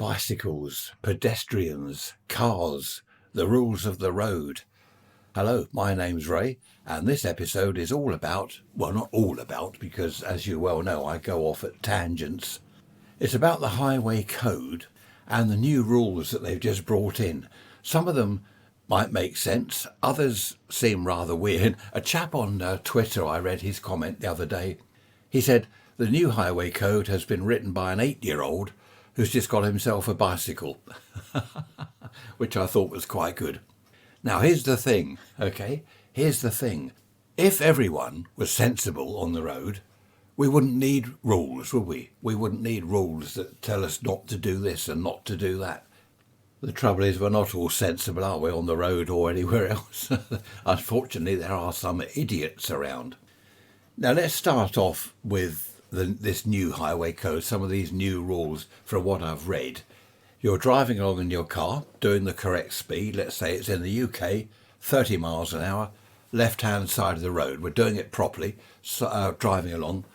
bicycles, pedestrians, cars, the rules of the road. Hello, my name's Ray, and this episode is all about, well, not all about, because as you well know, I go off at tangents. It's about the highway code and the new rules that they've just brought in. Some of them might make sense, others seem rather weird. A chap on Twitter, I read his comment the other day. He said, the new highway code has been written by an 8-year-old who's just got himself a bicycle, which I thought was quite good. Now, here's the thing, okay? Here's the thing. If everyone was sensible on the road, we wouldn't need rules, would we? We wouldn't need rules that tell us not to do this and not to do that. The trouble is, we're not all sensible, are we, on the road or anywhere else? Unfortunately, there are some idiots around. Now, let's start off with this new highway code, some of these new rules from what I've read. You're driving along in your car, doing the correct speed. Let's say it's in the UK, 30 miles an hour, left-hand side of the road. We're doing it properly, driving along.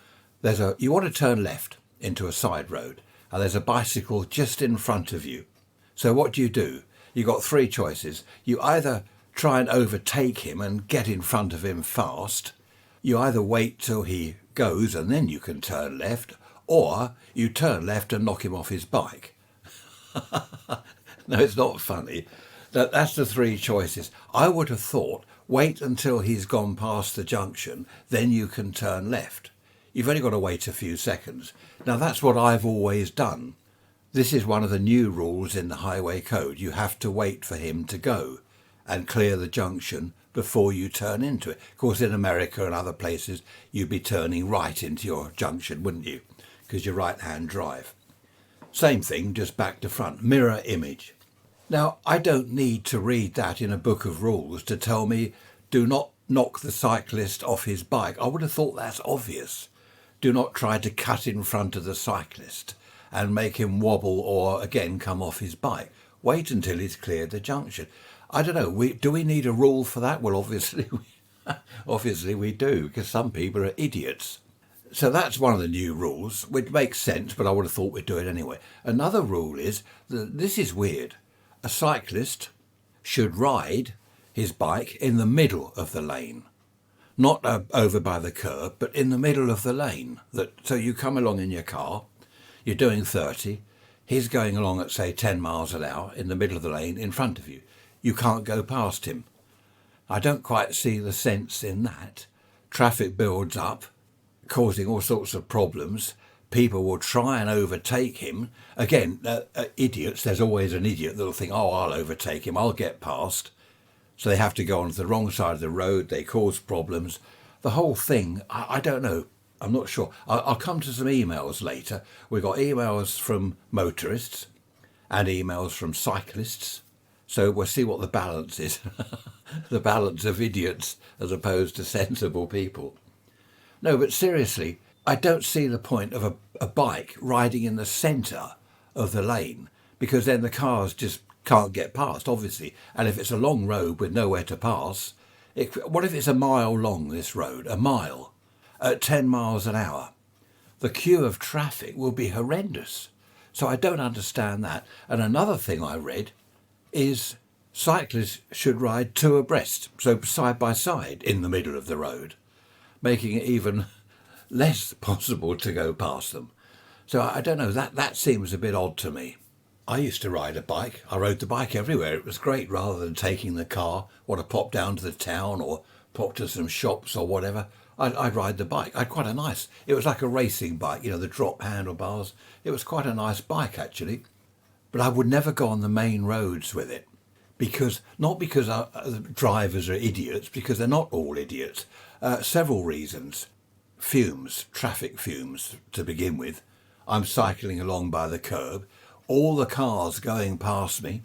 You want to turn left into a side road, and there's a bicycle just in front of you. So what do? You've got three choices. You either try and overtake him and get in front of him fast. You either wait till he goes and then you can turn left, or you turn left and knock him off his bike. No, it's not funny. That's the three choices. I would have thought, wait until he's gone past the junction, then you can turn left. You've only got to wait a few seconds. Now, that's what I've always done. This is one of the new rules in the highway code. You have to wait for him to go and clear the junction before you turn into it. Of course, in America and other places, you'd be turning right into your junction, wouldn't you? Because you're right-hand drive. Same thing, just back to front, mirror image. Now, I don't need to read that in a book of rules to tell me, do not knock the cyclist off his bike. I would have thought that's obvious. Do not try to cut in front of the cyclist and make him wobble or, again, come off his bike. Wait until he's cleared the junction. I don't know, do we need a rule for that? Well, obviously we do, because some people are idiots. So that's one of the new rules, which makes sense, but I would have thought we'd do it anyway. Another rule is, this is weird, a cyclist should ride his bike in the middle of the lane. Not over by the curb, but in the middle of the lane. So you come along in your car, you're doing 30, he's going along at, say, 10 miles an hour in the middle of the lane in front of you. You can't go past him. I don't quite see the sense in that. Traffic builds up, causing all sorts of problems. People will try and overtake him. Again, idiots, there's always an idiot that'll think, oh, I'll overtake him, I'll get past. So they have to go onto the wrong side of the road, they cause problems. The whole thing, I don't know, I'm not sure. I'll come to some emails later. We've got emails from motorists and emails from cyclists. So we'll see what the balance is, the balance of idiots as opposed to sensible people. No, but seriously, I don't see the point of a bike riding in the centre of the lane, because then the cars just can't get past, obviously. And if it's a long road with nowhere to pass, what if it's a mile long, this road, a mile, at 10 miles an hour? The queue of traffic will be horrendous. So I don't understand that. And another thing I read is cyclists should ride two abreast, so side by side in the middle of the road, making it even less possible to go past them. So I don't know, that seems a bit odd to me. I used to ride a bike. I rode the bike everywhere. It was great, rather than taking the car, want to pop down to the town or pop to some shops or whatever. I'd ride the bike. It was like a racing bike, the drop handlebars. It was quite a nice bike, actually. But I would never go on the main roads with it, not because the drivers are idiots, because they're not all idiots. Several reasons. Traffic fumes to begin with. I'm cycling along by the curb. All the cars going past me,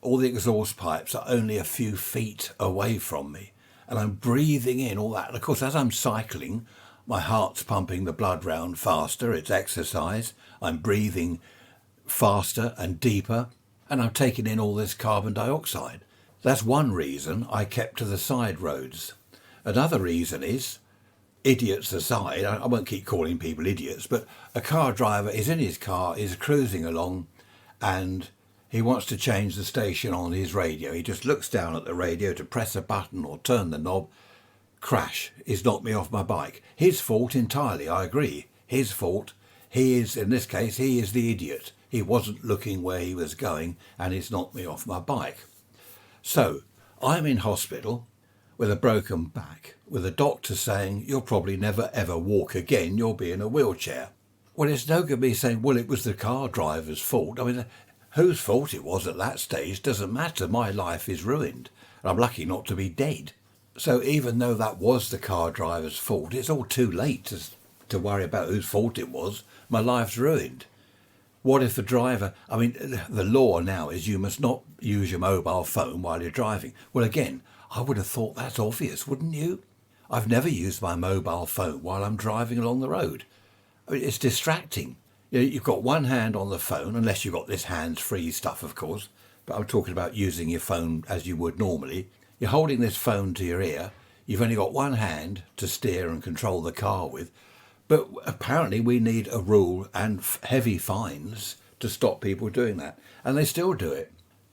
all the exhaust pipes are only a few feet away from me. And I'm breathing in all that. And of course, as I'm cycling, my heart's pumping the blood round faster. It's exercise. I'm breathing faster and deeper, and I'm taking in all this carbon dioxide. That's one reason I kept to the side roads. Another reason is, idiots aside, I won't keep calling people idiots, but a car driver is in his car, is cruising along, and he wants to change the station on his radio. He just looks down at the radio to press a button or turn the knob. Crash. He's knocked me off my bike. His fault entirely, I agree. His fault. He is, in this case, he is the idiot. He wasn't looking where he was going and he's knocked me off my bike. So, I'm in hospital with a broken back, with a doctor saying, you'll probably never ever walk again, you'll be in a wheelchair. Well, it's no good me saying, well, it was the car driver's fault. I mean, whose fault it was at that stage doesn't matter. My life is ruined, and I'm lucky not to be dead. So even though that was the car driver's fault, it's all too late to worry about whose fault it was. My life's ruined. What if the driver... I mean, the law now is you must not use your mobile phone while you're driving. Well, again, I would have thought that's obvious, wouldn't you? I've never used my mobile phone while I'm driving along the road. I mean, it's distracting. You've got one hand on the phone, unless you've got this hands-free stuff, of course. But I'm talking about using your phone as you would normally. You're holding this phone to your ear. You've only got one hand to steer and control the car with. But apparently we need a rule and heavy fines to stop people doing that. And they still do it.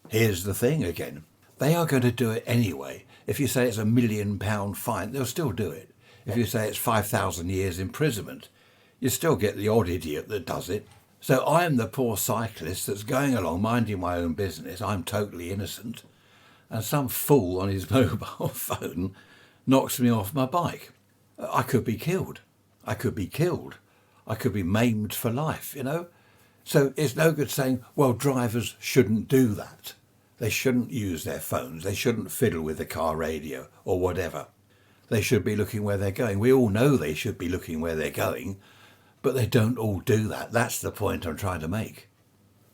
Here's the thing again. They are going to do it anyway. If you say it's £1 million fine, they'll still do it. If you say it's 5,000 years imprisonment, you still get the odd idiot that does it. So I am the poor cyclist that's going along, minding my own business. I'm totally innocent. And some fool on his mobile phone knocks me off my bike. I could be killed. I could be killed. I could be maimed for life, you know. So it's no good saying, well, drivers shouldn't do that. They shouldn't use their phones. They shouldn't fiddle with the car radio or whatever. They should be looking where they're going. We all know they should be looking where they're going, but they don't all do that. That's the point I'm trying to make.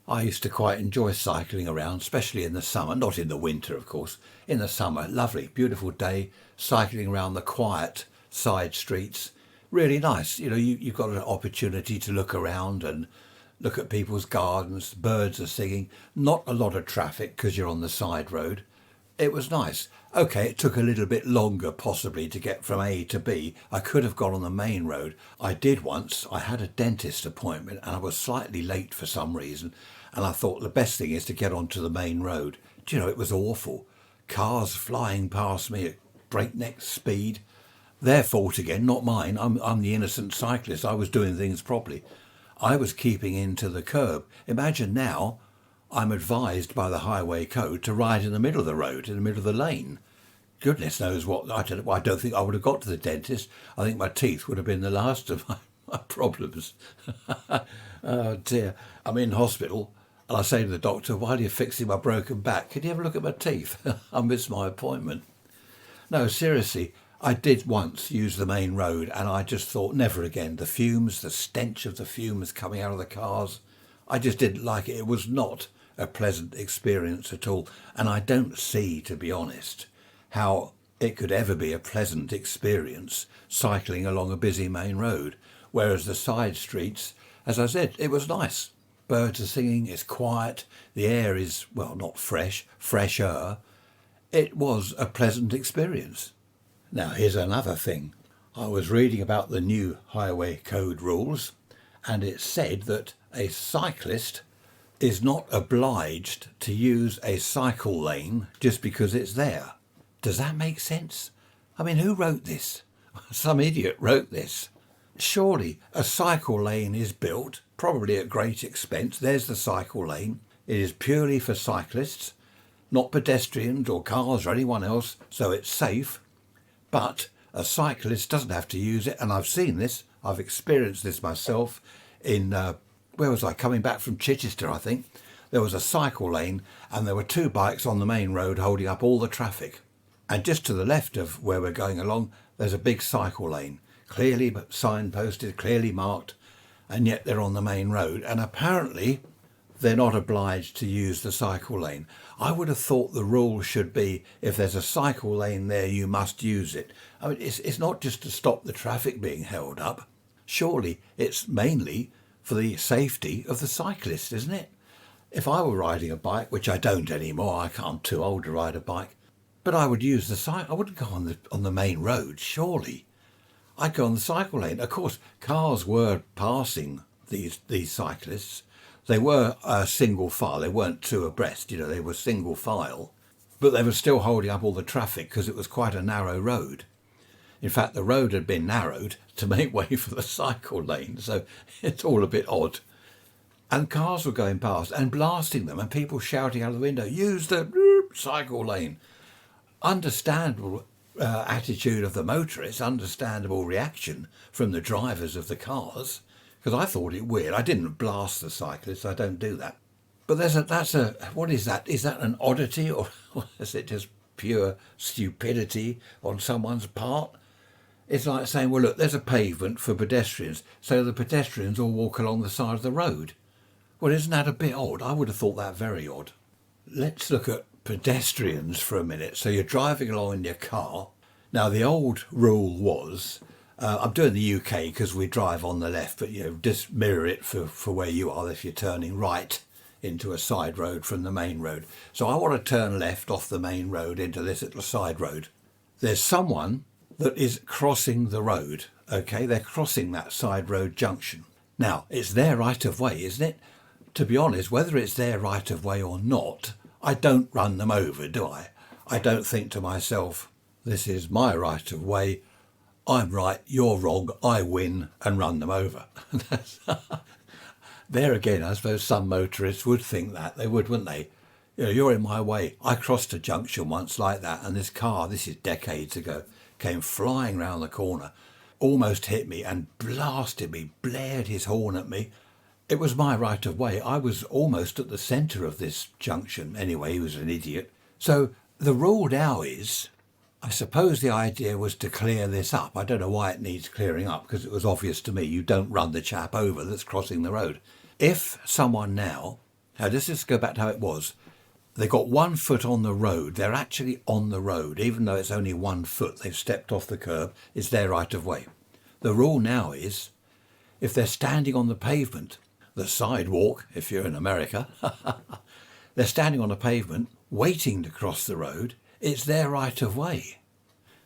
I used to quite enjoy cycling around, especially in the summer, not in the winter, of course. In the summer, lovely, beautiful day, cycling around the quiet side streets. Really nice. You know, you've got an opportunity to look around and look at people's gardens. Birds are singing. Not a lot of traffic because you're on the side road. It was nice. OK, it took a little bit longer possibly to get from A to B. I could have gone on the main road. I did once. I had a dentist appointment and I was slightly late for some reason. And I thought the best thing is to get onto the main road. Do you know, it was awful. Cars flying past me at breakneck speed. Their fault again, not mine. I'm the innocent cyclist. I was doing things properly. I was keeping into the curb. Imagine now I'm advised by the highway code to ride in the middle of the road, in the middle of the lane. Goodness knows what. I don't think I would have got to the dentist. I think my teeth would have been the last of my problems. Oh dear. I'm in hospital and I say to the doctor, while you're fixing my broken back, can you have a look at my teeth? I missed my appointment. No, seriously, I did once use the main road and I just thought never again. The fumes, the stench of the fumes coming out of the cars, I just didn't like it. It was not a pleasant experience at all. And I don't see, to be honest, how it could ever be a pleasant experience cycling along a busy main road. Whereas the side streets, as I said, it was nice. Birds are singing, it's quiet, the air is, well, not fresh, fresher. It was a pleasant experience. Now, here's another thing. I was reading about the new highway code rules, and it said that a cyclist is not obliged to use a cycle lane just because it's there. Does that make sense? I mean, who wrote this? Some idiot wrote this. Surely a cycle lane is built, probably at great expense. There's the cycle lane. It is purely for cyclists, not pedestrians or cars or anyone else, so it's safe. But a cyclist doesn't have to use it, and I've seen this. I've experienced this myself in, where was I? Coming back from Chichester, I think. There was a cycle lane and there were two bikes on the main road holding up all the traffic. And just to the left of where we're going along, there's a big cycle lane. Clearly signposted, clearly marked, and yet they're on the main road. And apparently they're not obliged to use the cycle lane. I would have thought the rule should be if there's a cycle lane there, you must use it. I mean, it's not just to stop the traffic being held up. Surely it's mainly for the safety of the cyclist, isn't it? If I were riding a bike, which I don't anymore, I'm too old to ride a bike, but I would use the cycle. I wouldn't go on the main road, surely. I'd go on the cycle lane. Of course, cars were passing these cyclists. They were single file. They weren't two abreast, they were single file. But they were still holding up all the traffic because it was quite a narrow road. In fact, the road had been narrowed to make way for the cycle lane, so it's all a bit odd. And cars were going past and blasting them, and people shouting out of the window, use the cycle lane. Understandable attitude of the motorists, understandable reaction from the drivers of the cars, because I thought it weird. I didn't blast the cyclists, I don't do that. But what is that? Is that an oddity, or is it just pure stupidity on someone's part? It's like saying, well, look, there's a pavement for pedestrians, so the pedestrians all walk along the side of the road. Well, isn't that a bit odd? I would have thought that very odd. Let's look at pedestrians for a minute. So you're driving along in your car. Now, the old rule was, I'm doing the UK because we drive on the left, but just mirror it for where you are if you're turning right into a side road from the main road. So I want to turn left off the main road into this little side road. There's someone that is crossing the road, okay? They're crossing that side road junction. Now, it's their right of way, isn't it? To be honest, whether it's their right of way or not, I don't run them over, do I? I don't think to myself, this is my right of way, I'm right, you're wrong, I win, and run them over. There again, I suppose some motorists would think that. They would, wouldn't they? You're in my way. I crossed a junction once like that, and this car, this is decades ago, came flying round the corner, almost hit me and blasted me, blared his horn at me. It was my right of way. I was almost at the centre of this junction. Anyway, he was an idiot. So the rule now is, I suppose the idea was to clear this up. I don't know why it needs clearing up, because it was obvious to me you don't run the chap over that's crossing the road. If someone now let's just go back to how it was. They got 1 foot on the road. They're actually on the road, even though it's only 1 foot. They've stepped off the curb. It's their right of way. The rule now is, if they're standing on the pavement, the sidewalk, if you're in America, they're standing on the pavement, waiting to cross the road, it's their right of way.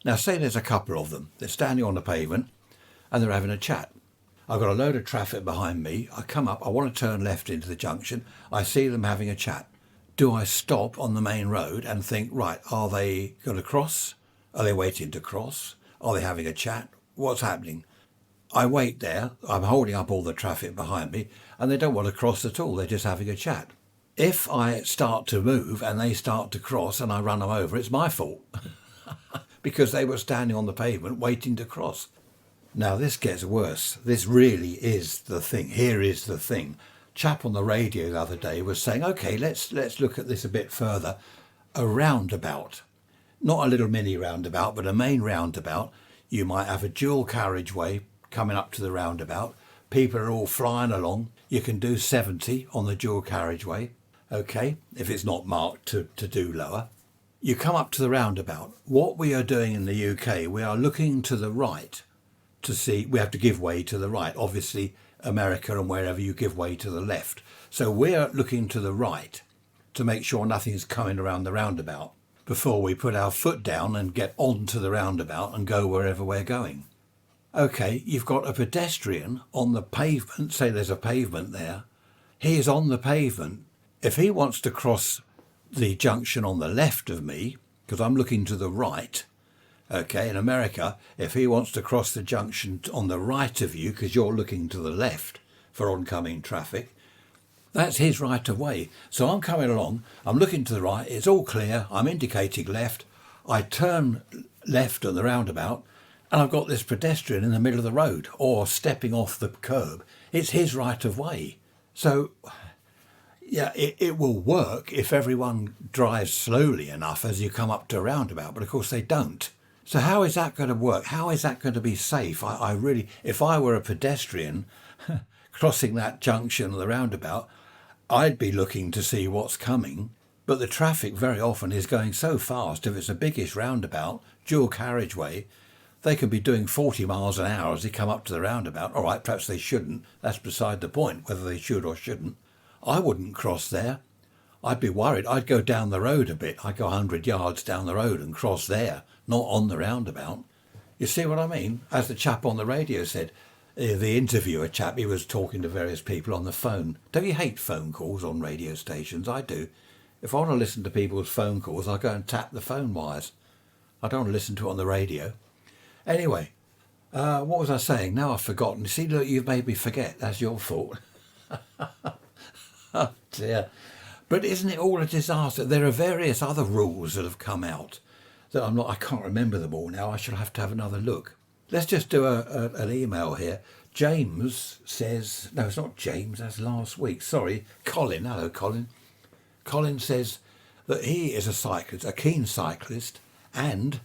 Now, say there's a couple of them. They're standing on the pavement and they're having a chat. I've got a load of traffic behind me. I come up, I want to turn left into the junction. I see them having a chat. Do I stop on the main road and think, right, are they going to cross? Are they waiting to cross? Are they having a chat? What's happening? I wait there. I'm holding up all the traffic behind me and they don't want to cross at all. They're just having a chat. If I start to move and they start to cross and I run them over, it's my fault because they were standing on the pavement waiting to cross. Now, this gets worse. This really is the thing. Here is the thing. Chap on the radio the other day was saying, OK, let's look at this a bit further. A roundabout, not a little mini roundabout, but a main roundabout. You might have a dual carriageway coming up to the roundabout. People are all flying along. You can do 70 on the dual carriageway. OK, if it's not marked to do lower. You come up to the roundabout. What we are doing in the UK, we are looking to the right to see, we have to give way to the right. Obviously, America and wherever you give way to the left. So we're looking to the right to make sure nothing's coming around the roundabout before we put our foot down and get onto the roundabout and go wherever we're going. OK, you've got a pedestrian on the pavement. Say there's a pavement there. He is on the pavement. If he wants to cross the junction on the left of me, because I'm looking to the right, OK, in America, if he wants to cross the junction on the right of you, because you're looking to the left for oncoming traffic, that's his right of way. So I'm coming along, I'm looking to the right, it's all clear, I'm indicating left, I turn left at the roundabout, and I've got this pedestrian in the middle of the road, or stepping off the curb. It's his right of way. So, yeah, it will work if everyone drives slowly enough as you come up to a roundabout, but of course they don't. So how is that going to work? How is that going to be safe? I really, if I were a pedestrian crossing that junction or the roundabout, I'd be looking to see what's coming. But the traffic very often is going so fast. If it's a biggish roundabout, dual carriageway, they can be doing 40 miles an hour as they come up to the roundabout. All right, perhaps they shouldn't. That's beside the point, whether they should or shouldn't. I wouldn't cross there. I'd be worried. I'd go down the road a bit. I'd go 100 yards down the road and cross there, not on the roundabout. You see what I mean? As the chap on the radio said, The interviewer chap, he was talking to various people on the phone. Don't you hate phone calls on radio stations? I do. If I want to listen to people's phone calls, I go and tap the phone wires. I don't want to listen to it on the radio. Anyway, what was I saying? Now I've forgotten. See, look, you've made me forget. That's your fault. Oh dear. But isn't it all a disaster? There are various other rules that have come out that I can't remember them all now. I shall have to have another look. Let's just do an email here. James says, no, it's not James, that's last week. Sorry, Colin. Hello, Colin. Colin says that he is a cyclist, a keen cyclist, and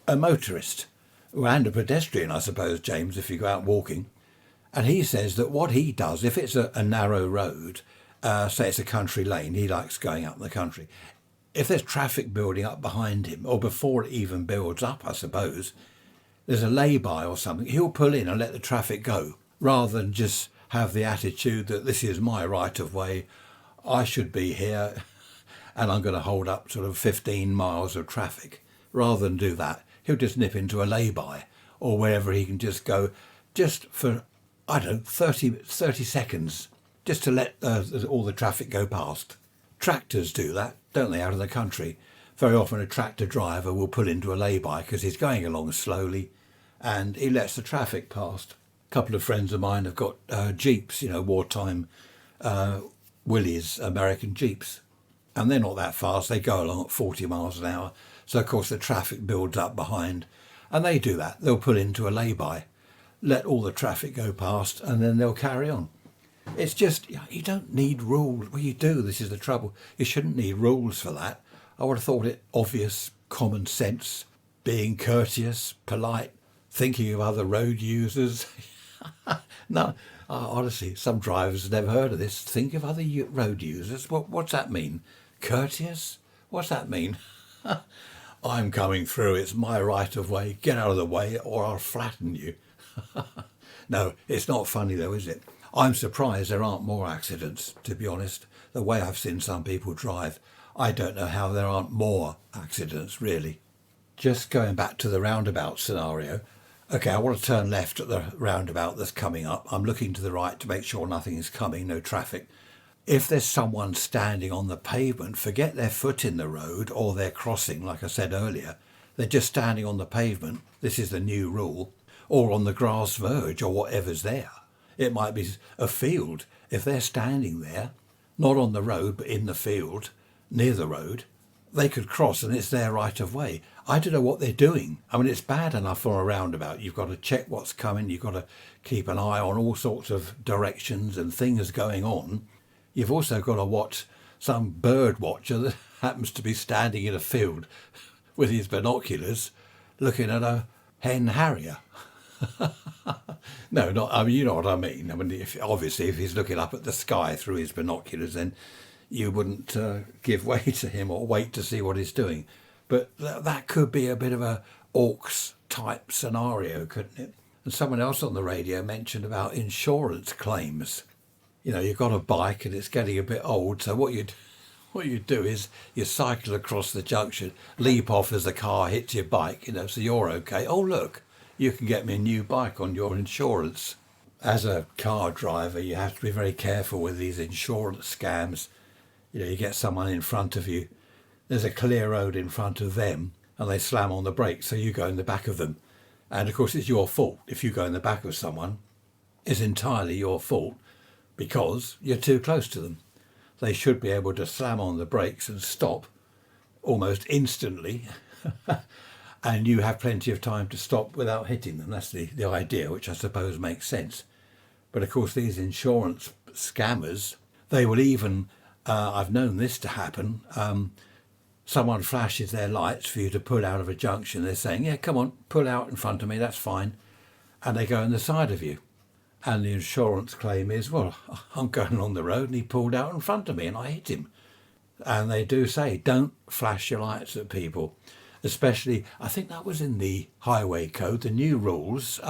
a motorist, and a pedestrian, I suppose, James, if you go out walking. And he says that what he does, if it's a narrow road, say it's a country lane, he likes going up in the country. If there's traffic building up behind him, or before it even builds up, I suppose, there's a lay-by or something, he'll pull in and let the traffic go, rather than just have the attitude that this is my right of way, I should be here, and I'm going to hold up sort of 15 miles of traffic. Rather than do that, he'll just nip into a lay-by, or wherever he can just go, just for, I don't know, 30 seconds, just to let all the traffic go past. Tractors do that, don't they, out in the country? Very often a tractor driver will pull into a lay-by because he's going along slowly and he lets the traffic past. A couple of friends of mine have got Jeeps, wartime Willys, American Jeeps. And they're not that fast. They go along at 40 miles an hour. So, of course, the traffic builds up behind. And they do that. They'll pull into a lay-by, let all the traffic go past, and then they'll carry on. It's just, you don't need rules. Well, you do. This is the trouble. You shouldn't need rules for that. I would have thought it obvious, common sense, being courteous, polite, thinking of other road users. No, honestly, some drivers have never heard of this. Think of other road users. What's that mean? Courteous? What's that mean? I'm coming through. It's my right of way. Get out of the way or I'll flatten you. No, it's not funny though, is it? I'm surprised there aren't more accidents, to be honest. The way I've seen some people drive, I don't know how there aren't more accidents, really. Just going back to the roundabout scenario. Okay, I want to turn left at the roundabout that's coming up. I'm looking to the right to make sure nothing is coming, no traffic. If there's someone standing on the pavement, forget their foot in the road or they're crossing, like I said earlier. They're just standing on the pavement. This is the new rule. Or on the grass verge or whatever's there. It might be a field. If they're standing there, not on the road, but in the field, near the road, they could cross and it's their right of way. I don't know what they're doing. I mean, it's bad enough for a roundabout. You've got to check what's coming. You've got to keep an eye on all sorts of directions and things going on. You've also got to watch some bird watcher that happens to be standing in a field with his binoculars looking at a hen harrier. No, not. I mean, you know what I mean. I mean, if he's looking up at the sky through his binoculars, then you wouldn't give way to him or wait to see what he's doing. But that could be a bit of a Orcs type scenario, couldn't it? And someone else on the radio mentioned about insurance claims. You've got a bike and it's getting a bit old, so what you do is you cycle across the junction, leap off as the car hits your bike, so you're okay. Oh, look, you can get me a new bike on your insurance. As a car driver, you have to be very careful with these insurance scams. You get someone in front of you, there's a clear road in front of them, and they slam on the brakes, so you go in the back of them. And of course, it's your fault. If you go in the back of someone, it's entirely your fault because you're too close to them. They should be able to slam on the brakes and stop almost instantly. And you have plenty of time to stop without hitting them. That's the idea, which I suppose makes sense. But of course, these insurance scammers, they will even, I've known this to happen, someone flashes their lights for you to pull out of a junction. They're saying, yeah, come on, pull out in front of me, that's fine. And they go on the side of you. And the insurance claim is, well, I'm going on the road and he pulled out in front of me and I hit him. And they do say, don't flash your lights at people. Especially, I think that was in the highway code, the new rules.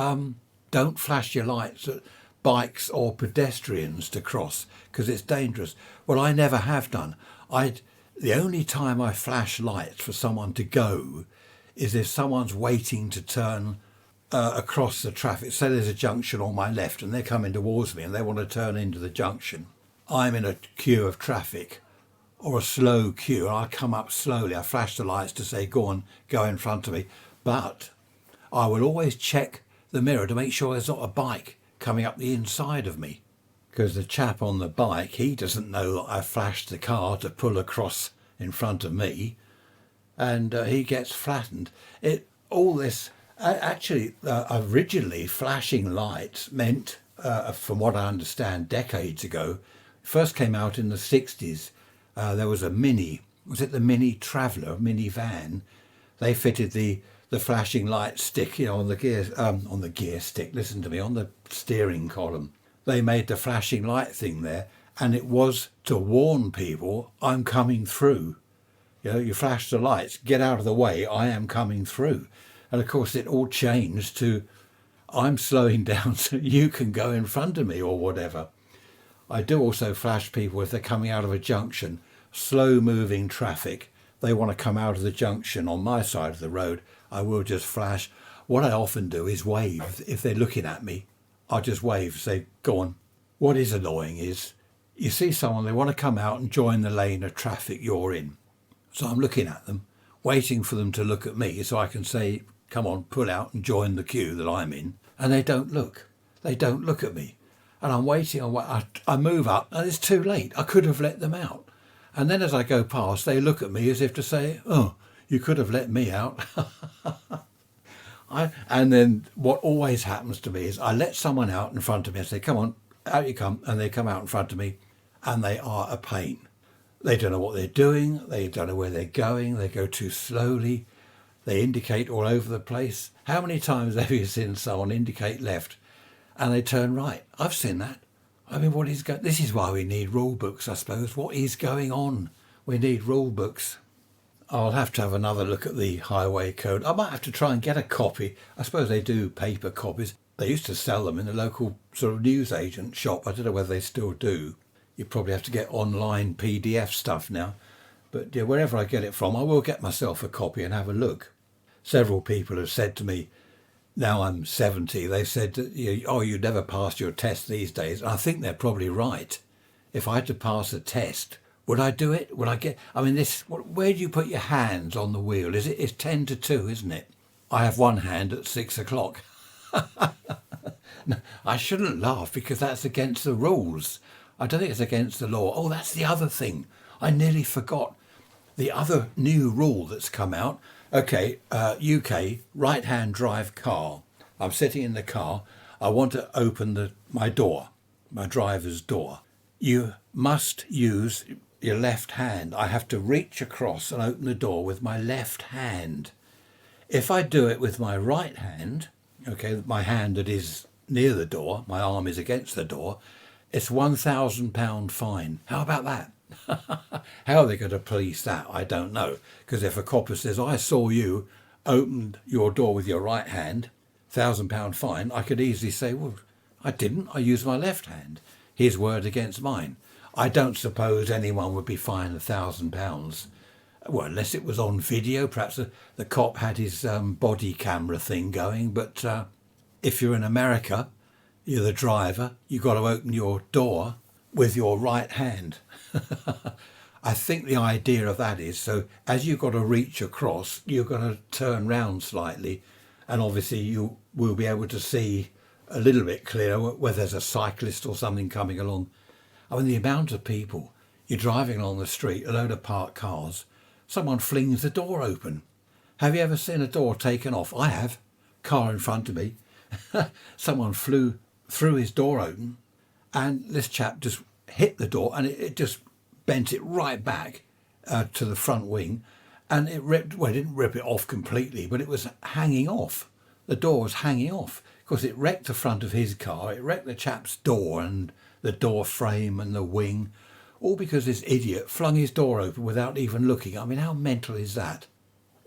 Don't flash your lights at bikes or pedestrians to cross because it's dangerous. Well, I never have done. The only time I flash lights for someone to go is if someone's waiting to turn across the traffic. Say there's a junction on my left and they're coming towards me and they want to turn into the junction. I'm in a queue of traffic or a slow queue, and I come up slowly. I flash the lights to say, go on, go in front of me. But I will always check the mirror to make sure there's not a bike coming up the inside of me. Because the chap on the bike, he doesn't know that I flashed the car to pull across in front of me, and he gets flattened. Originally flashing lights meant, from what I understand, decades ago, first came out in the 60s. There was a the Mini Traveller, mini van. They fitted the flashing light stick, on the gear stick. Listen to me, on the steering column. They made the flashing light thing there, and it was to warn people, I'm coming through. You flash the lights, get out of the way, I am coming through. And of course it all changed to, I'm slowing down so you can go in front of me or whatever. I do also flash people if they're coming out of a junction, slow moving traffic. They want to come out of the junction on my side of the road. I will just flash. What I often do is wave. If they're looking at me, I just wave, say, go on. What is annoying is you see someone, they want to come out and join the lane of traffic you're in. So I'm looking at them, waiting for them to look at me so I can say, come on, pull out and join the queue that I'm in. And they don't look. They don't look at me. And I'm waiting. I move up and it's too late. I could have let them out. And then as I go past, they look at me as if to say, oh, you could have let me out. And then what always happens to me is I let someone out in front of me and say, come on, out you come. And they come out in front of me and they are a pain. They don't know what they're doing. They don't know where they're going. They go too slowly. They indicate all over the place. How many times have you seen someone indicate left and they turn right? I've seen that. I mean, this is why we need rule books, I suppose. What is going on? We need rule books. I'll have to have another look at the highway code. I might have to try and get a copy. I suppose they do paper copies. They used to sell them in the local sort of newsagent shop. I don't know whether they still do. You probably have to get online PDF stuff now. But yeah, wherever I get it from, I will get myself a copy and have a look. Several people have said to me, now I'm 70, they said, you never pass your test these days. And I think they're probably right. If I had to pass a test, would I do it? Where do you put your hands on the wheel? It's 10 to 2, isn't it? I have one hand at 6 o'clock. No, I shouldn't laugh because that's against the rules. I don't think it's against the law. Oh, that's the other thing. I nearly forgot. The other new rule that's come out. Okay, UK, right-hand drive car. I'm sitting in the car. I want to open my door, my driver's door. You must use your left hand. I have to reach across and open the door with my left hand. If I do it with my right hand, okay, my hand that is near the door, my arm is against the door, it's £1,000 fine. How about that? How are they going to police that? I don't know. Because if a copper says, I saw you open your door with your right hand, £1,000 fine, I could easily say, well, I didn't. I used my left hand. His word against mine. I don't suppose anyone would be fined £1,000. Well, unless it was on video. Perhaps the cop had his body camera thing going. But if you're in America, you're the driver, you've got to open your door with your right hand. I think the idea of that is, so as you've got to reach across, you're going to turn round slightly, and obviously you will be able to see a little bit clearer whether there's a cyclist or something coming along. I mean, the amount of people, you're driving along the street, a load of parked cars, someone flings the door open. Have you ever seen a door taken off? I have. Car in front of me. Someone threw his door open, and this chap just hit the door, and it just bent it right back to the front wing, and it didn't rip it off completely, but it was hanging off. The door was hanging off because it wrecked the front of his car, it wrecked the chap's door and the door frame and the wing, all because this idiot flung his door open without even looking. I mean, how mental is that?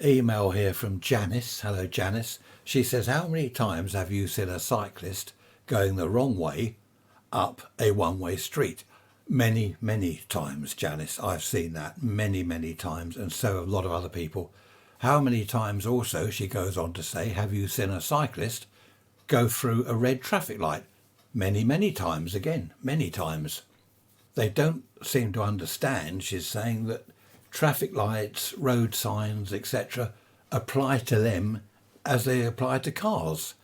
Email here from Janice. Hello, Janice. She says, how many times have you seen a cyclist going the wrong way up a one-way street? Many, many times, Janice. I've seen that many, many times, and so have a lot of other people. How many times also, she goes on to say, have you seen a cyclist go through a red traffic light many times again, many times. They don't seem to understand, she's saying, that traffic lights, road signs, etc. apply to them as they apply to cars.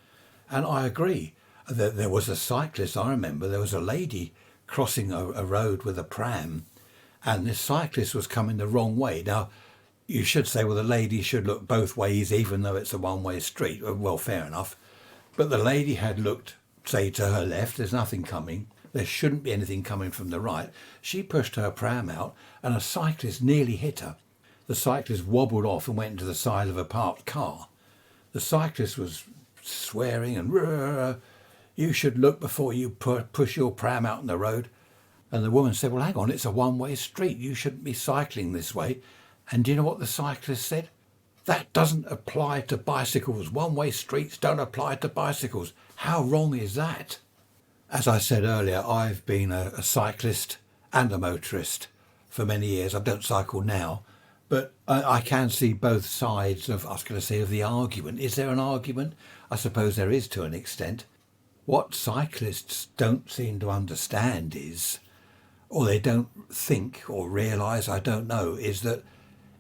And I agree. There was a cyclist, I remember, there was a lady crossing a road with a pram, and this cyclist was coming the wrong way. Now, you should say, well, the lady should look both ways, even though it's a one-way street. Well, fair enough. But the lady had looked, say, to her left. There's nothing coming. There shouldn't be anything coming from the right. She pushed her pram out, and a cyclist nearly hit her. The cyclist wobbled off and went into the side of a parked car. The cyclist was swearing and, you should look before you push your pram out on the road. And the woman said, well, hang on, it's a one-way street. You shouldn't be cycling this way. And do you know what the cyclist said? That doesn't apply to bicycles. One-way streets don't apply to bicycles. How wrong is that? As I said earlier, I've been a cyclist and a motorist for many years. I don't cycle now, but I can see both sides of, I was going to say, of the argument. Is there an argument? I suppose there is to an extent. What cyclists don't seem to understand is, or they don't think or realise, I don't know, is that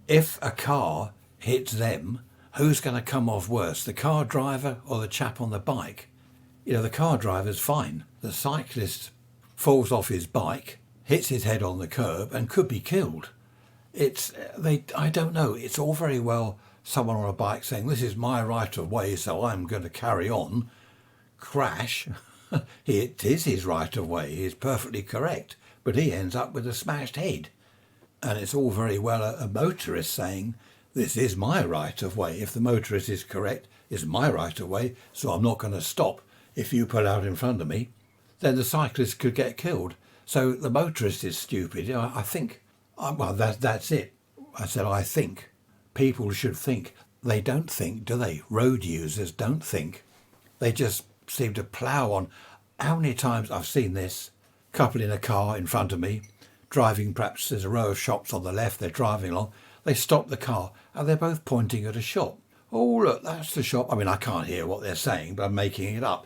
if a car hits them, who's going to come off worse, the car driver or the chap on the bike? You know, the car driver's fine. The cyclist falls off his bike, hits his head on the curb and could be killed. I don't know. It's all very well someone on a bike saying, this is my right of way, so I'm going to carry on. Crash. It is his right of way. He's perfectly correct. But he ends up with a smashed head. And it's all very well a motorist saying, this is my right of way. If the motorist is correct, it's my right of way, so I'm not going to stop if you pull out in front of me. Then the cyclist could get killed. So the motorist is stupid. You know, I think, well, that's it. I said, I think. People should think. They don't think, do they? Road users don't think. They just seem to plough on. How many times I've seen this? Couple in a car in front of me, driving, perhaps there's a row of shops on the left, they're driving along. They stop the car and they're both pointing at a shop. Oh, look, that's the shop. I mean, I can't hear what they're saying, but I'm making it up.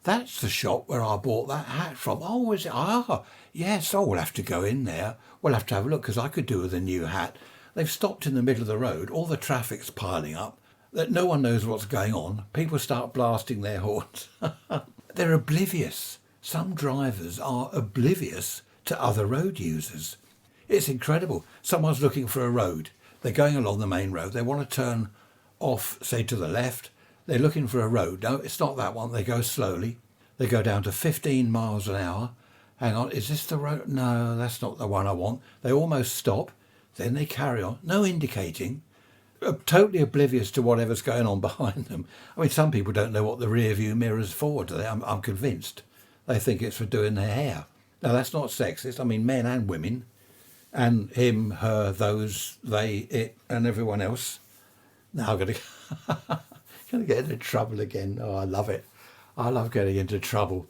That's the shop where I bought that hat from. Oh, is it? Ah, yes. Oh, we'll have to go in there. We'll have to have a look, because I could do with a new hat. They've stopped in the middle of the road. All the traffic's piling up. That no one knows what's going on. People start blasting their horns. They're oblivious. Some drivers are oblivious to other road users. It's incredible. Someone's looking for a road. They're going along the main road. They want to turn off, say, to the left. They're looking for a road. No, it's not that one. They go slowly. They go down to 15 miles an hour. Hang on, is this the road? No, that's not the one I want. They almost stop. Then they carry on. No indicating. Totally oblivious to whatever's going on behind them. I mean, some people don't know what the rear view mirror's for, do they? I'm convinced. They think it's for doing their hair. Now, that's not sexist. I mean, men and women, and him, her, those, they, it, and everyone else. Now I'm going to get into trouble again. Oh, I love it. I love getting into trouble.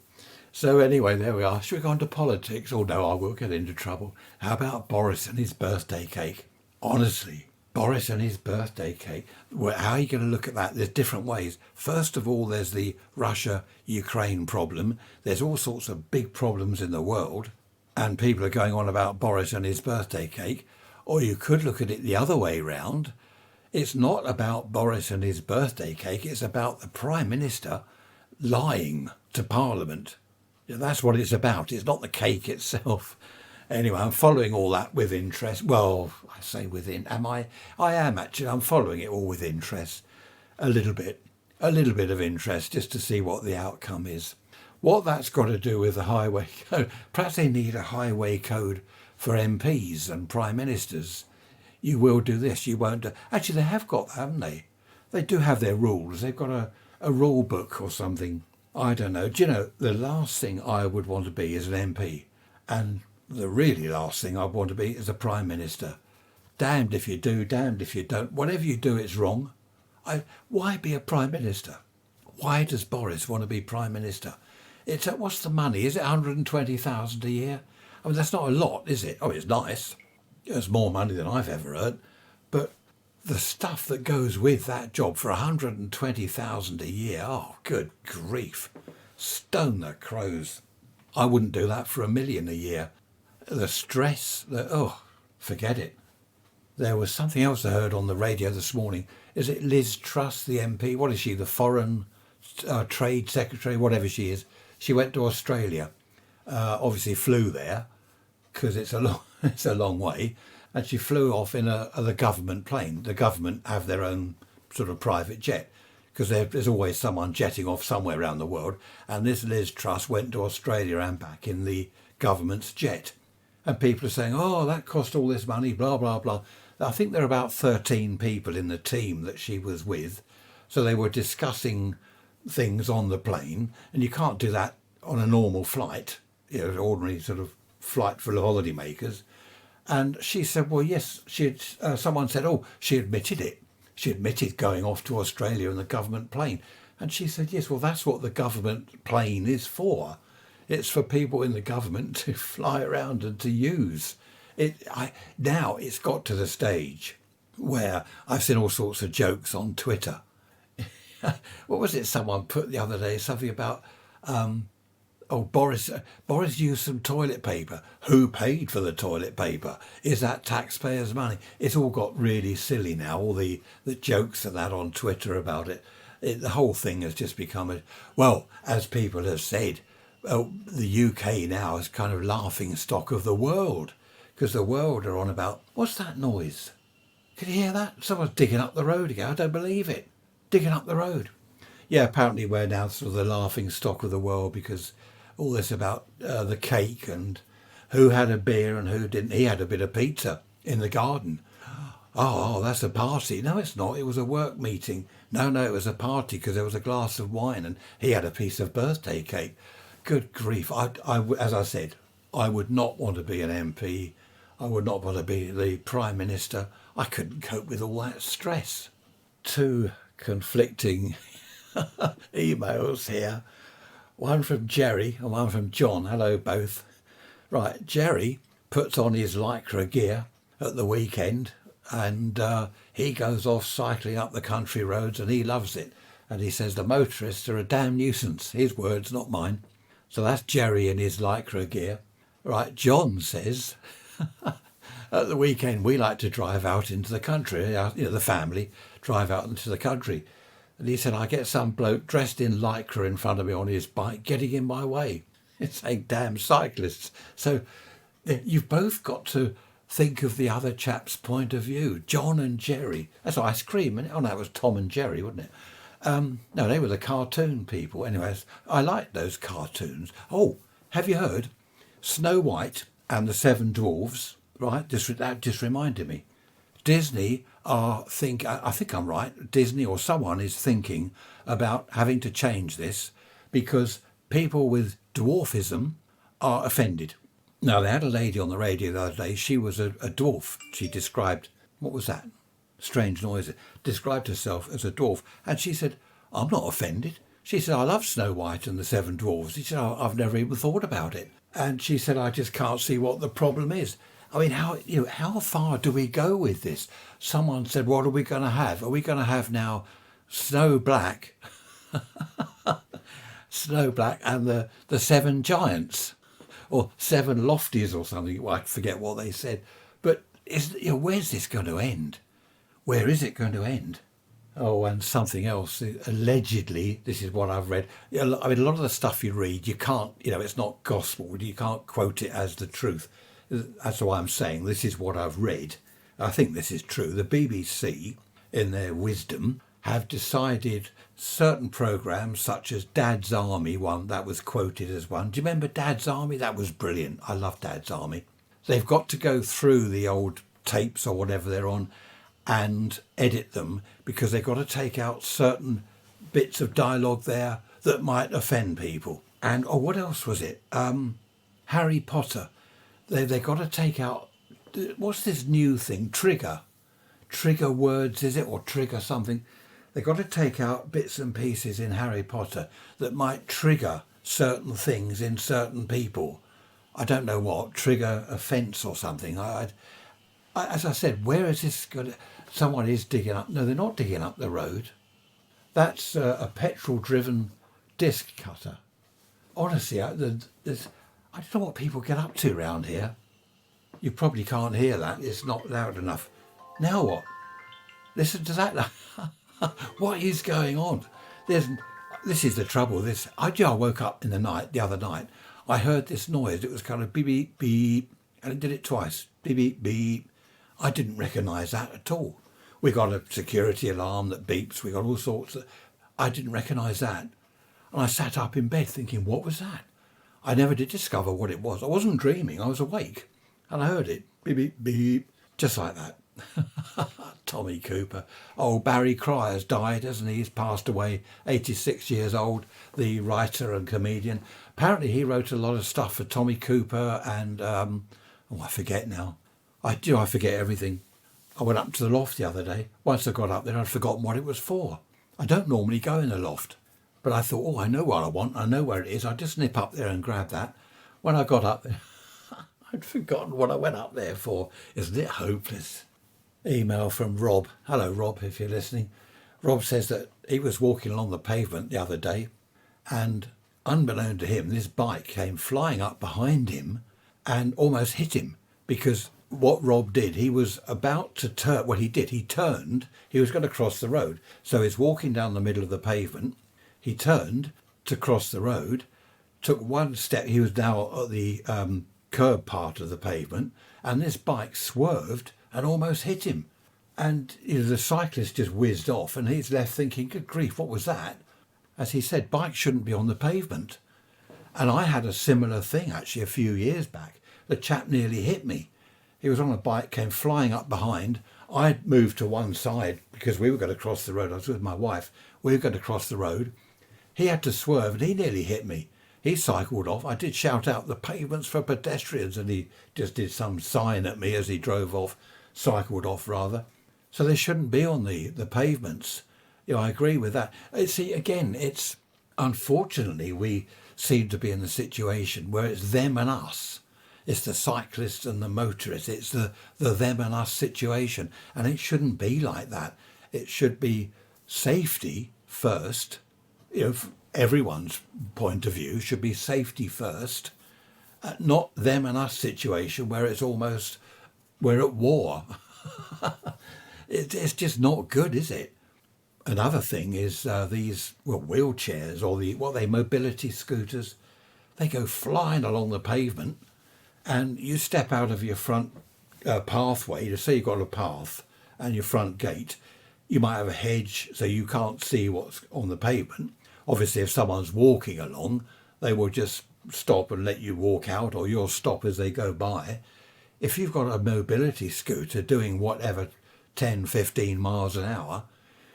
So anyway, there we are. Should we go on to politics? Oh, no, I will get into trouble. How about Boris and his birthday cake? Honestly, Boris and his birthday cake. Well, how are you going to look at that? There's different ways. First of all, there's the Russia-Ukraine problem. There's all sorts of big problems in the world, and people are going on about Boris and his birthday cake. Or you could look at it the other way round. It's not about Boris and his birthday cake. It's about the Prime Minister lying to Parliament. That's what it's about. It's not the cake itself. Anyway, I'm following all that with interest. Well, I say I am actually. I'm following it all with interest. A little bit of interest, just to see what the outcome is. What that's got to do with the highway code. Perhaps they need a highway code for MPs and Prime Ministers. You will do this, you won't do... Actually, they have got that, haven't they? They do have their rules. They've got a rule book or something. I don't know. Do you know, the last thing I would want to be is an MP. And the really last thing I want to be is a Prime Minister. Damned if you do, damned if you don't. Whatever you do, it's wrong. Why be a Prime Minister? Why does Boris want to be Prime Minister? What's the money? Is it 120,000 a year? I mean, that's not a lot, is it? Oh, it's nice. It's more money than I've ever earned. But the stuff that goes with that job for 120,000 a year, oh, good grief. Stone the crows. I wouldn't do that for $1 million a year. The stress, forget it. There was something else I heard on the radio this morning. Is it Liz Truss, the MP? What is she, the Foreign Trade Secretary, whatever she is? She went to Australia, obviously flew there because it's a long way, and she flew off in the government plane. The government have their own sort of private jet because there's always someone jetting off somewhere around the world, and this Liz Truss went to Australia and back in the government's jet. And people are saying, oh, that cost all this money, blah, blah, blah. I think there are about 13 people in the team that she was with. So they were discussing things on the plane, and you can't do that on a normal flight, ordinary sort of flight full of holidaymakers. And she said, well, yes, someone said, oh, she admitted it. She admitted going off to Australia in the government plane. And she said, yes, well, that's what the government plane is for. It's for people in the government to fly around and to use. Now it's got to the stage where I've seen all sorts of jokes on Twitter. What was it someone put the other day? Something about, Boris used some toilet paper. Who paid for the toilet paper? Is that taxpayers' money? It's all got really silly now, all the jokes and that on Twitter about it. The whole thing has just become as people have said, the UK now is kind of laughing stock of the world, because the world are on about, what's that noise? Can you hear that? Someone's digging up the road again. I don't believe it. Digging up the road. Yeah, apparently we're now sort of the laughing stock of the world because all this about the cake and who had a beer and who didn't. He had a bit of pizza in the garden. Oh, that's a party. No, it's not. It was a work meeting. No, it was a party because there was a glass of wine and he had a piece of birthday cake. Good grief. As I said, I would not want to be an MP. I would not want to be the Prime Minister. I couldn't cope with all that stress. Two conflicting emails here. One from Jerry and one from John. Hello, both. Right, Jerry puts on his Lycra gear at the weekend and he goes off cycling up the country roads and he loves it. And he says the motorists are a damn nuisance. His words, not mine. So that's Jerry in his Lycra gear. Right, John says, at the weekend we like to drive out into the country, the family drive out into the country. And he said, I get some bloke dressed in Lycra in front of me on his bike getting in my way. It's saying, damn cyclists. So you've both got to think of the other chap's point of view. John and Jerry. That's ice cream, isn't it? Oh, no, it was Tom and Jerry, wasn't it? No, they were the cartoon people. Anyways, I like those cartoons. Oh, have you heard? Snow White and the Seven Dwarves, right? That just reminded me. Disney I think I'm right. Disney or someone is thinking about having to change this because people with dwarfism are offended. Now, they had a lady on the radio the other day. She was a dwarf. She described, what was that? Strange noise. Described herself as a dwarf. And she said, I'm not offended. She said, I love Snow White and the Seven Dwarfs. She said, I've never even thought about it. And she said, I just can't see what the problem is. I mean, how far do we go with this? Someone said, what are we going to have? Are we going to have now Snow Black, Snow Black and the Seven Giants or Seven Lofties or something? Well, I forget what they said. But where's this going to end? Where is it going to end? Oh, and something else. Allegedly, this is what I've read. I mean, a lot of the stuff you read, you can't, it's not gospel. You can't quote it as the truth. That's why I'm saying this is what I've read. I think this is true. The BBC, in their wisdom, have decided certain programmes, such as Dad's Army, one that was quoted as one. Do you remember Dad's Army? That was brilliant. I love Dad's Army. They've got to go through the old tapes or whatever they're on and edit them because they've got to take out certain bits of dialogue there that might offend people. And, what else was it? Harry Potter. They've got to take out, what's this new thing? Trigger words, is it? Or trigger something. They've got to take out bits and pieces in Harry Potter that might trigger certain things in certain people. I don't know what, trigger offence or something. as I said, where is this going to... Someone is digging up. No, they're not digging up the road. That's a petrol-driven disc cutter. Honestly, I don't know what people get up to around here. You probably can't hear that. It's not loud enough. Now what? Listen to that. What is going on? This is the trouble. I woke up in the other night. I heard this noise. It was kind of beep, beep, beep. And it did it twice. Beep, beep, beep. I didn't recognise that at all. We got a security alarm that beeps. We got all sorts. I didn't recognise that. And I sat up in bed thinking, what was that? I never did discover what it was. I wasn't dreaming. I was awake. And I heard it. Beep, beep, beep. Just like that. Tommy Cooper. Oh, Barry Cryer's died, hasn't he? He's passed away, 86 years old, the writer and comedian. Apparently he wrote a lot of stuff for Tommy Cooper and, I forget now. I forget everything. I went up to the loft the other day. Once I got up there, I'd forgotten what it was for. I don't normally go in the loft. But I thought, I know what I want. I know where it is. I'll just nip up there and grab that. When I got up there, I'd forgotten what I went up there for. Isn't it hopeless? Email from Rob. Hello, Rob, if you're listening. Rob says that he was walking along the pavement the other day and unbeknown to him, this bike came flying up behind him and almost hit him because what Rob did, he was about to turn. Well, he did. He turned. He was going to cross the road. So he's walking down the middle of the pavement. He turned to cross the road, took one step. He was now at the curb part of the pavement, and this bike swerved and almost hit him. And the cyclist just whizzed off, and he's left thinking, good grief, what was that? As he said, bikes shouldn't be on the pavement. And I had a similar thing, actually, a few years back. The chap nearly hit me. He was on a bike, came flying up behind. I'd moved to one side because we were going to cross the road. I was with my wife. We were going to cross the road. He had to swerve, and he nearly hit me. He cycled off. I did shout out, the pavement's for pedestrians, and he just did some sign at me as he drove off, cycled off rather. So they shouldn't be on the pavements. I agree with that. See, again, it's unfortunately we seem to be in the situation where it's them and us. It's the cyclists and the motorists. It's the them and us situation. And it shouldn't be like that. It should be safety first. From everyone's point of view should be safety first. Not them and us situation where it's almost, we're at war. It's just not good, is it? Another thing is these wheelchairs or mobility scooters. They go flying along the pavement, and you step out of your front pathway. To say you've got a path and your front gate, you might have a hedge so you can't see what's on the pavement. Obviously, if someone's walking along, they will just stop and let you walk out, or you'll stop as they go by. If you've got a mobility scooter doing whatever 10, 15 miles an hour,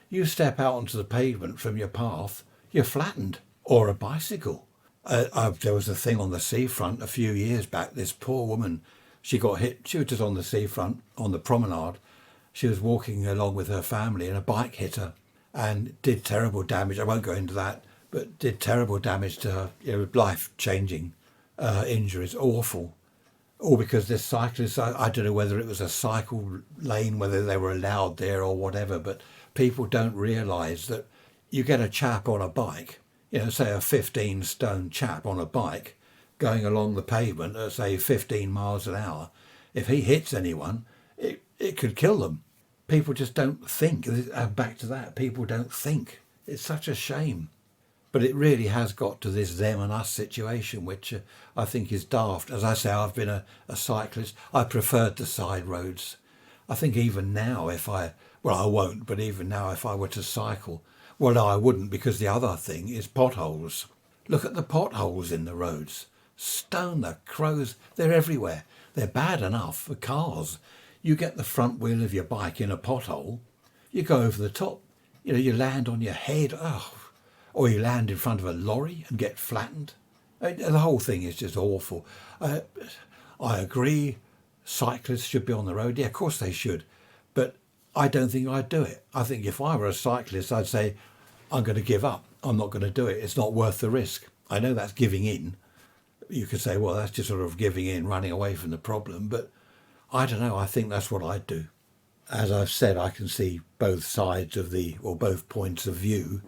you step out onto the pavement from your path, you're flattened. Or a bicycle. There was a thing on the seafront a few years back. This poor woman, she got hit. She was just on the seafront, on the promenade. She was walking along with her family and a bike hit her and did terrible damage. I won't go into that, but did terrible damage to her, life-changing injuries. Awful. All because this cyclist, I don't know whether it was a cycle lane, whether they were allowed there or whatever, but people don't realise that you get a chap on a bike, say a 15-stone chap on a bike going along the pavement at, say, 15 miles an hour. If he hits anyone, it could kill them. People just don't think. Back to that, people don't think. It's such a shame. But it really has got to this them and us situation, which I think is daft. As I say, I've been a cyclist. I preferred the side roads. I think even now I won't, but even now if I were to cycle, well, no, I wouldn't, because the other thing is potholes. Look at the potholes in the roads. Stone the crows, they're everywhere. They're bad enough for cars. You get the front wheel of your bike in a pothole, you go over the top, you land on your head, or you land in front of a lorry and get flattened. The whole thing is just awful. I agree, cyclists should be on the road. Yeah, of course they should. But I don't think I'd do it. I think if I were a cyclist, I'd say, I'm going to give up. I'm not going to do it. It's not worth the risk. I know that's giving in. You could say, well, that's just sort of giving in, running away from the problem. But I don't know, I think that's what I'd do. As I've said, I can see both sides of both points of view.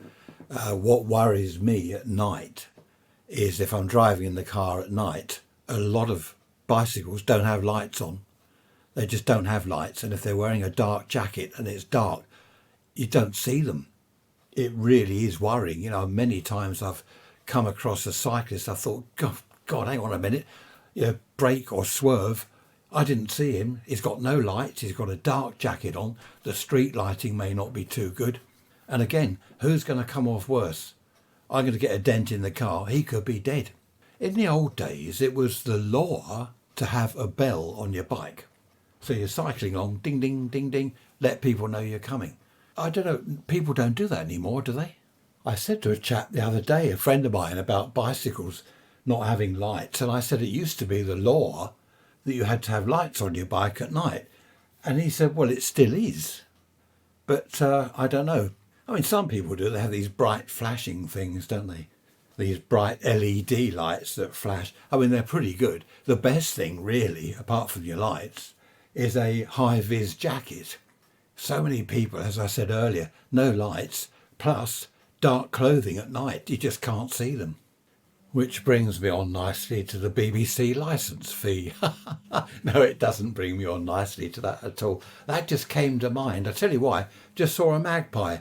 What worries me at night is if I'm driving in the car at night, a lot of bicycles don't have lights on. They just don't have lights. And if they're wearing a dark jacket and it's dark, you don't see them. It really is worrying. You know, many times I've come across a cyclist, I thought, God, hang on a minute, brake or swerve. I didn't see him. He's got no lights. He's got a dark jacket on. The street lighting may not be too good. And again, who's going to come off worse? I'm going to get a dent in the car. He could be dead. In the old days, it was the law to have a bell on your bike. So you're cycling along, ding, ding, ding, ding, let people know you're coming. I don't know, people don't do that anymore, do they? I said to a chap the other day, a friend of mine, about bicycles not having lights, and I said it used to be the law that you had to have lights on your bike at night. And he said, well, it still is. But I don't know. I mean, some people do. They have these bright flashing things, don't they? These bright LED lights that flash. I mean, they're pretty good. The best thing, really, apart from your lights, is a high-vis jacket. So many people, as I said earlier, no lights, plus dark clothing at night. You just can't see them. Which brings me on nicely to the BBC licence fee. No, it doesn't bring me on nicely to that at all. That just came to mind. I tell you why, just saw a magpie.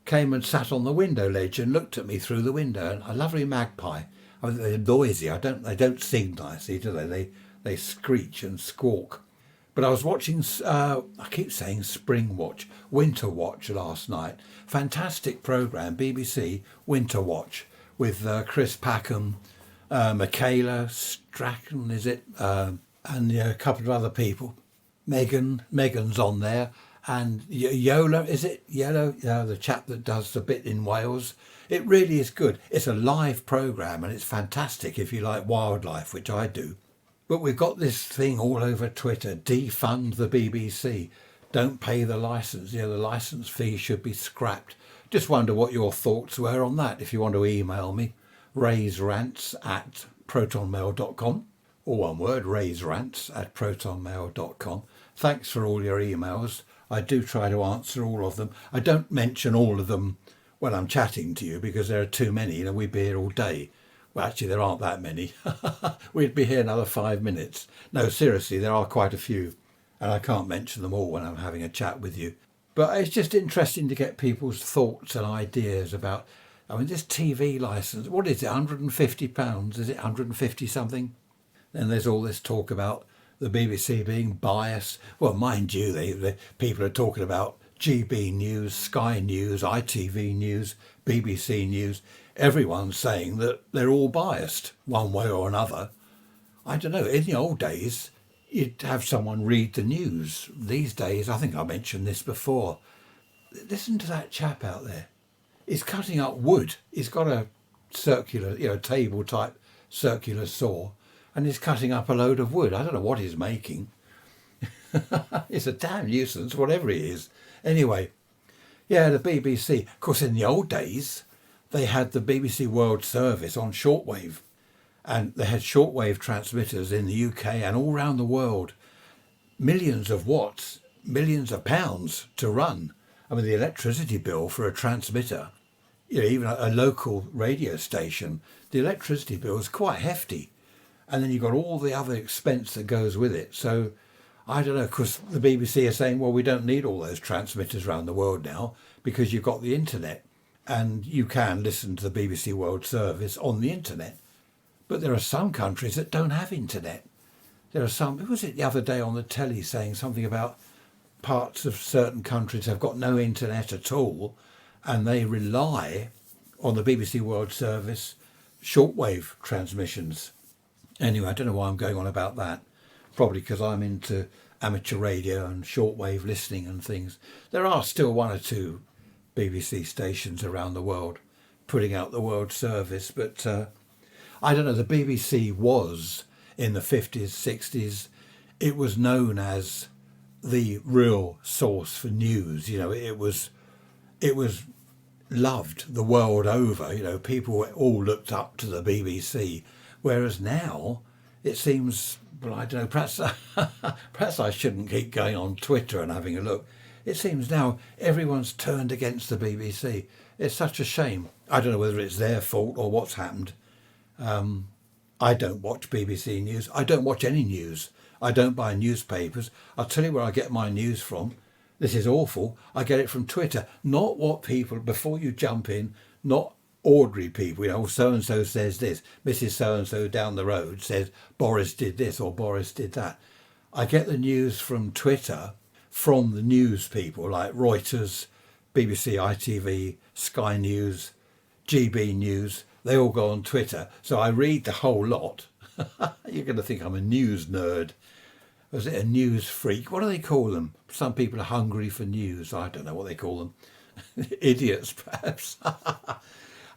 Came and sat on the window ledge and looked at me through the window. And a lovely magpie. I mean, they're noisy. They don't sing nicely, do they? They screech and squawk. But I was watching, I keep saying Spring Watch, Winter Watch last night. Fantastic programme, BBC Winter Watch, with Chris Packham, Michaela Strachan, is it? And a couple of other people. Megan's on there. And Yola, is it? Yellow, the chap that does the bit in Wales. It really is good. It's a live programme and it's fantastic if you like wildlife, which I do. But we've got this thing all over Twitter, defund the BBC. Don't pay the licence. The licence fee should be scrapped. Just wonder what your thoughts were on that. If you want to email me, raiserants@protonmail.com, or one word, raiserants@protonmail.com. Thanks for all your emails. I do try to answer all of them. I don't mention all of them when I'm chatting to you because there are too many. We'd be here all day. Well, actually, there aren't that many. We'd be here another 5 minutes. No, seriously, there are quite a few. And I can't mention them all when I'm having a chat with you. But it's just interesting to get people's thoughts and ideas about, this TV licence, what is it, £150? Is it 150 something? Then there's all this talk about the BBC being biased. Well, mind you, the people are talking about GB News, Sky News, ITV News, BBC News. Everyone's saying that they're all biased one way or another. I don't know, in the old days, you'd have someone read the news. These days, I think I mentioned this before. Listen to that chap out there. He's cutting up wood. He's got a circular, table type circular saw, and he's cutting up a load of wood. I don't know what he's making. It's a damn nuisance, whatever it is. Anyway, the BBC. Of course, in the old days, they had the BBC World Service on shortwave. And they had shortwave transmitters in the UK and all around the world. Millions of watts, millions of pounds to run. The electricity bill for a transmitter, even a local radio station, the electricity bill is quite hefty. And then you've got all the other expense that goes with it. So, I don't know, because the BBC are saying, well, we don't need all those transmitters around the world now because you've got the internet. And you can listen to the BBC World Service on the internet. But there are some countries that don't have internet. There are some, who was it the other day on the telly saying something about parts of certain countries have got no internet at all and they rely on the BBC World Service shortwave transmissions. Anyway, I don't know why I'm going on about that. Probably because I'm into amateur radio and shortwave listening and things. There are still one or two BBC stations around the world putting out the World Service, but I don't know, the BBC was, in the 50s, 60s, it was known as the real source for news. It was loved the world over. People all looked up to the BBC, whereas now it seems Well, I don't know, perhaps, perhaps I shouldn't keep going on Twitter and having a look. It seems now everyone's turned against the BBC. It's such a shame. I don't know whether it's their fault or what's happened. I don't watch BBC News. I don't watch any news. I don't buy newspapers. I'll tell you where I get my news from. This is awful. I get it from Twitter. Not what people, before you jump in, not ordinary people. You know, so-and-so says this. Mrs. So-and-so down the road says Boris did this or Boris did that. I get the news from Twitter from the news people like Reuters, BBC, ITV, Sky News, GB News. They all go on Twitter. So I read the whole lot. You're going to think I'm a news nerd. Was it a news freak? What do they call them? Some people are hungry for news. I don't know what they call them. Idiots, perhaps.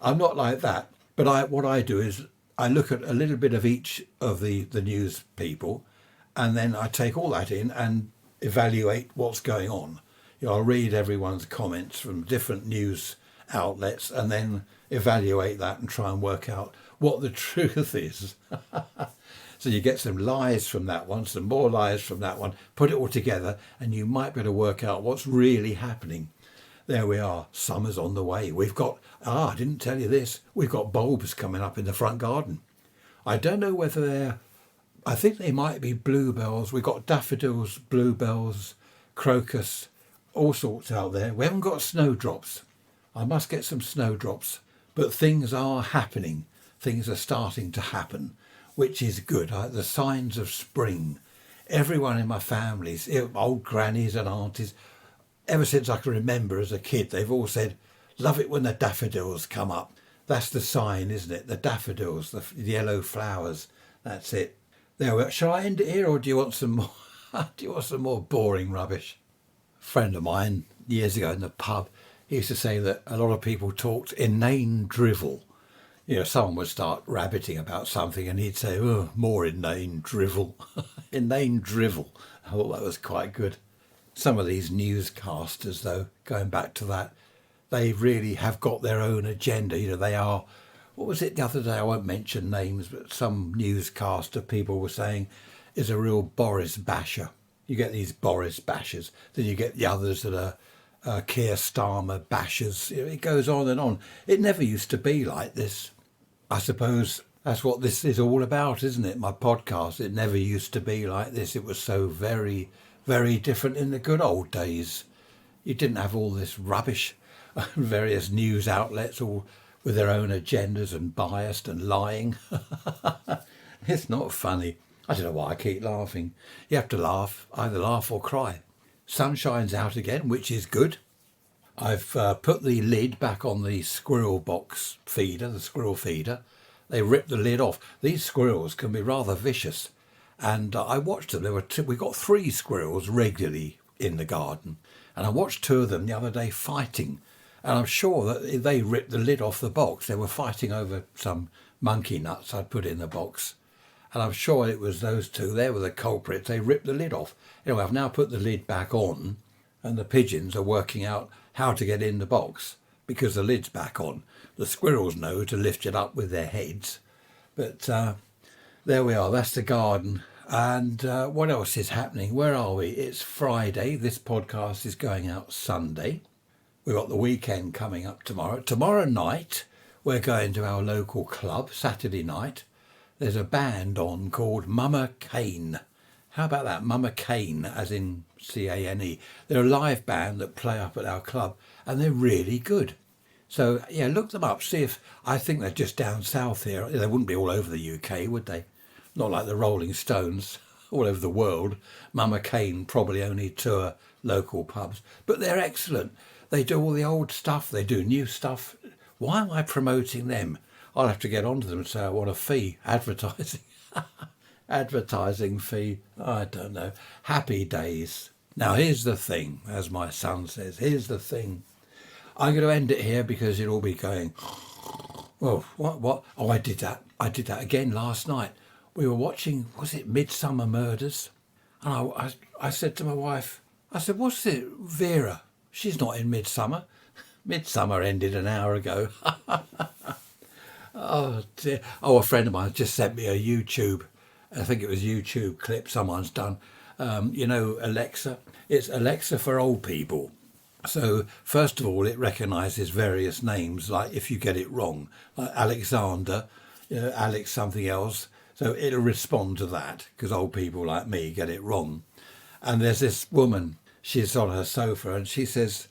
I'm not like that. But what I do is I look at a little bit of each of the news people, and then I take all that in and evaluate what's going on. You know, I'll read everyone's comments from different news outlets and then evaluate that and try and work out what the truth is. So you get some lies from that one, some more lies from that one, put it all together, and you might be able to work out what's really happening. There we are. Summer's on the way. We've got, I didn't tell you this, we've got bulbs coming up in the front garden. I don't know whether I think they might be bluebells. We've got daffodils, bluebells, crocus, all sorts out there. We haven't got snowdrops. I must get some snowdrops. But things are happening. Things are starting to happen, which is good. The signs of spring. Everyone in my families, old grannies and aunties, ever since I can remember as a kid, they've all said, love it when the daffodils come up. That's the sign, isn't it? The daffodils, the yellow flowers. That's it. There we are. Shall I end it here, or do you want some more? Do you want some more boring rubbish? A friend of mine years ago in the pub, he used to say that a lot of people talked inane drivel. You know, someone would start rabbiting about something and he'd say, oh, more inane drivel. Inane drivel. I thought that was quite good. Some of these newscasters, though, going back to that, they really have got their own agenda. You know, they are, what was it the other day? I won't mention names, but some newscaster people were saying is a real Boris basher. You get these Boris bashers, then you get the others that are Keir Starmer bashers. It goes on and on. It never used to be like this. I suppose that's what this is all about, isn't it? My podcast, it never used to be like this. It was so very, very different in the good old days. You didn't have all this rubbish, various news outlets all with their own agendas and biased and lying. It's not funny. I don't know why I keep laughing. You have to laugh, either laugh or cry. Sunshine's out again, which is good. I've put the lid back on the squirrel box feeder, the squirrel feeder. They ripped the lid off. These squirrels can be rather vicious. And I watched them. We got 3 squirrels regularly in the garden. And I watched 2 of them the other day fighting. And I'm sure that they ripped the lid off the box. They were fighting over some monkey nuts I'd put in the box. And I'm sure it was those 2. They were the culprits. They ripped the lid off. Anyway, I've now put the lid back on. And the pigeons are working out how to get in the box because the lid's back on. The squirrels know to lift it up with their heads. But there we are. That's the garden. And what else is happening? Where are we? It's Friday. This podcast is going out Sunday. We've got the weekend coming up tomorrow. Tomorrow night, we're going to our local club, Saturday night. There's a band on called Mama Cane. How about that? Mama Cane, as in C-A-N-E. They're a live band that play up at our club, and they're really good. So, yeah, look them up. See if, I think they're just down south here. They wouldn't be all over the UK, would they? Not like the Rolling Stones, all over the world. Mama Cane probably only tour local pubs. But they're excellent. They do all the old stuff. They do new stuff. Why am I promoting them? I'll have to get onto them and say I want a fee. Advertising. Advertising fee. I don't know. Happy days. Now, here's the thing, as my son says. Here's the thing. I'm going to end it here because it'll be going, well, what? Oh, I did that. I did that again last night. We were watching, was it Midsummer Murders? And I said to my wife, I said, what's it, Vera? She's not in Midsummer. Midsummer ended an hour ago. Oh, dear. Oh, a friend of mine just sent me a YouTube I think it was YouTube clip someone's done. Alexa. It's Alexa for old people. So first of all, it recognises various names, like if you get it wrong, like Alexander, Alex something else. So it'll respond to that because old people like me get it wrong. And there's this woman, she's on her sofa and she says,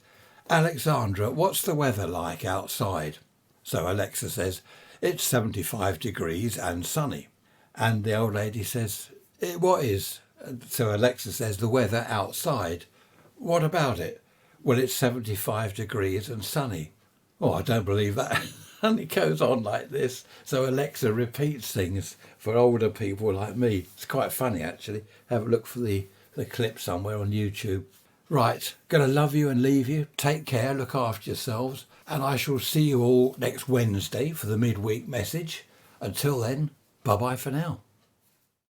Alexandra, what's the weather like outside? So Alexa says, it's 75 degrees and sunny. And the old lady says, what is? So Alexa says, the weather outside. What about it? Well, it's 75 degrees and sunny. Oh, I don't believe that. And it goes on like this. So Alexa repeats things for older people like me. It's quite funny, actually. Have a look for the clip somewhere on YouTube. Right, going to love you and leave you. Take care, look after yourselves. And I shall see you all next Wednesday for the midweek message. Until then, bye-bye for now.